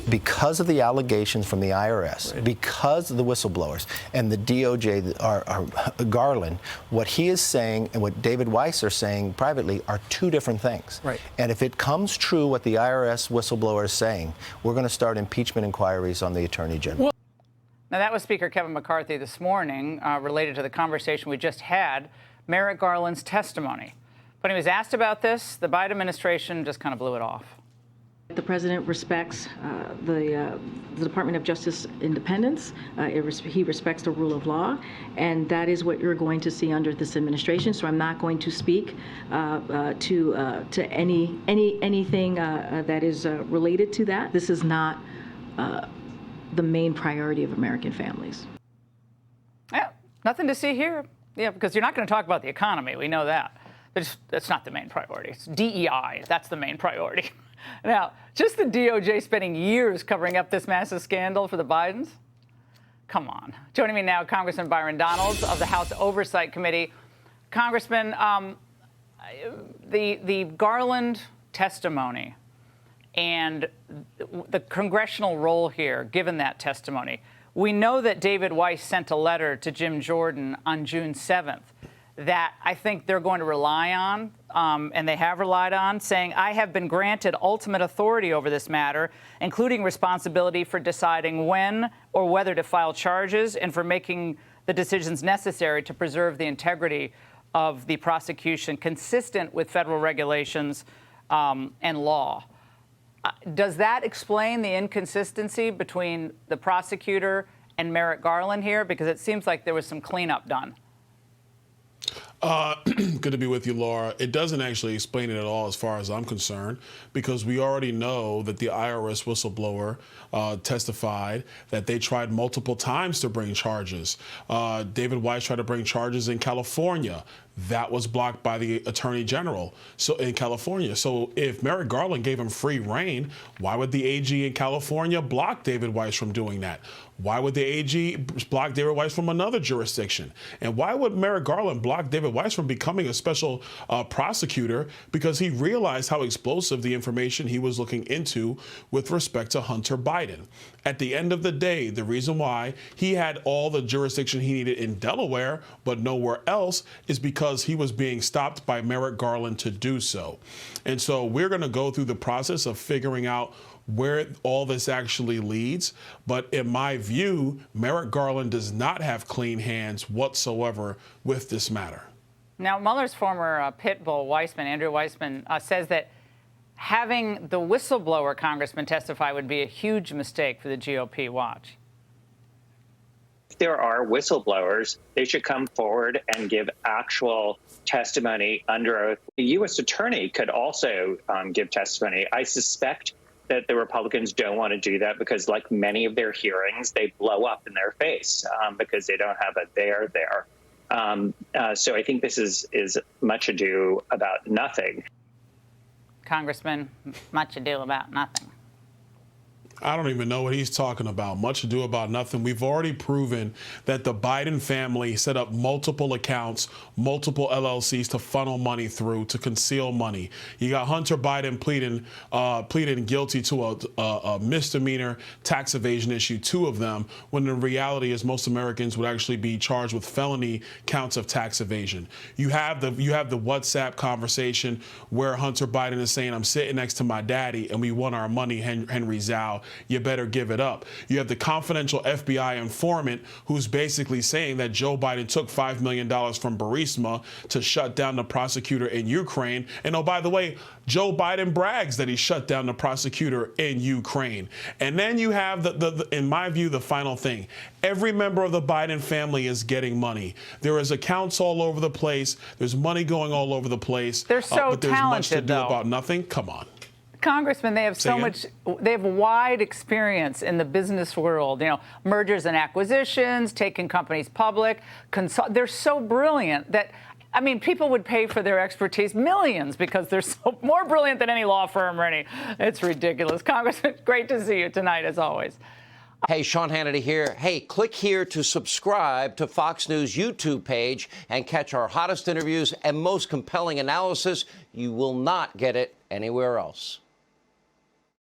because of the allegations from the IRS, because of the whistleblowers and the DOJ, Garland, what he is saying and what David Weiss are saying privately are two different things. Right. And if it comes true what the IRS whistleblower is saying, we're going to start impeachment inquiries on the Attorney General. Now, that was Speaker Kevin McCarthy this morning, related to the conversation we just had, Merrick Garland's testimony. When he was asked about this, the Biden administration just kind of blew it off. The president respects the Department of Justice independence. He respects the rule of law, and that is what you're going to see under this administration. So I'm not going to speak to anything that is related to that. This is not the main priority of American families. Yeah, nothing to see here. Yeah, because you're not going to talk about the economy. We know that. But that's not the main priority. It's DEI. That's the main priority. Now, just the DOJ spending years covering up this massive scandal for the Bidens? Come on. Joining me now, Congressman Byron Donalds of the House Oversight Committee. Congressman, the Garland testimony and the congressional role here, given that testimony, we know that David Weiss sent a letter to Jim Jordan on June 7th that I think they're going to rely on, and they have relied on, saying, I have been granted ultimate authority over this matter, including responsibility for deciding when or whether to file charges and for making the decisions necessary to preserve the integrity of the prosecution consistent with federal regulations and law. Does that explain the inconsistency between the prosecutor and Merrick Garland here? Because it seems like there was some cleanup done. Good to be with you, Laura. It doesn't actually explain it at all as far as I'm concerned, because we already know that the IRS whistleblower testified that they tried multiple times to bring charges. David Weiss tried to bring charges in California. That was blocked by the Attorney General in California. So if Merrick Garland gave him free rein, why would the AG in California block David Weiss from doing that? Why would the AG block David Weiss from another jurisdiction? And why would Merrick Garland block David Weiss from becoming a special prosecutor? Because he realized how explosive the information he was looking into with respect to Hunter Biden. At the end of the day, the reason why he had all the jurisdiction he needed in Delaware but nowhere else is because he was being stopped by Merrick Garland to do so. And so we're going to go through the process of figuring out where all this actually leads. But in my view, Merrick Garland does not have clean hands whatsoever with this matter. Now, Mueller's former pit bull, Weissman, Andrew Weissman, says that having the whistleblower congressman testify would be a huge mistake for the GOP. Watch. If there are whistleblowers, they should come forward and give actual testimony under oath. The U.S. attorney could also give testimony. I suspect that the Republicans don't want to do that because, like many of their hearings, they blow up in their face because they don't have a there there. So I think this is much ado about nothing. Congressman, much ado about nothing. I don't even know what he's talking about. Much ado about nothing. We've already proven that the Biden family set up multiple accounts, multiple LLCs to funnel money through, to conceal money. You got Hunter Biden pleading guilty to a misdemeanor tax evasion issue, 2 of them, when the reality is most Americans would actually be charged with felony counts of tax evasion. You have the WhatsApp conversation where Hunter Biden is saying, I'm sitting next to my daddy and we want our money, Henry Zhao. You better give it up. You have the confidential FBI informant who's basically saying that Joe Biden took $5 million from Burisma to shut down the prosecutor in Ukraine. And oh, by the way, Joe Biden brags that he shut down the prosecutor in Ukraine. And then you have, in my view, the final thing. Every member of the Biden family is getting money. There is accounts all over the place. There's money going all over the place. They're so but there's talented, much to do though. About nothing. Come on. Congressman, they have they have wide experience in the business world, mergers and acquisitions, taking companies public. They're so brilliant that, I mean, people would pay for their expertise millions because they're so more brilliant than any law firm or any. It's ridiculous. Congressman, great to see you tonight, as always. Hey, Sean Hannity here. Hey, click here to subscribe to Fox News YouTube page and catch our hottest interviews and most compelling analysis. You will not get it anywhere else.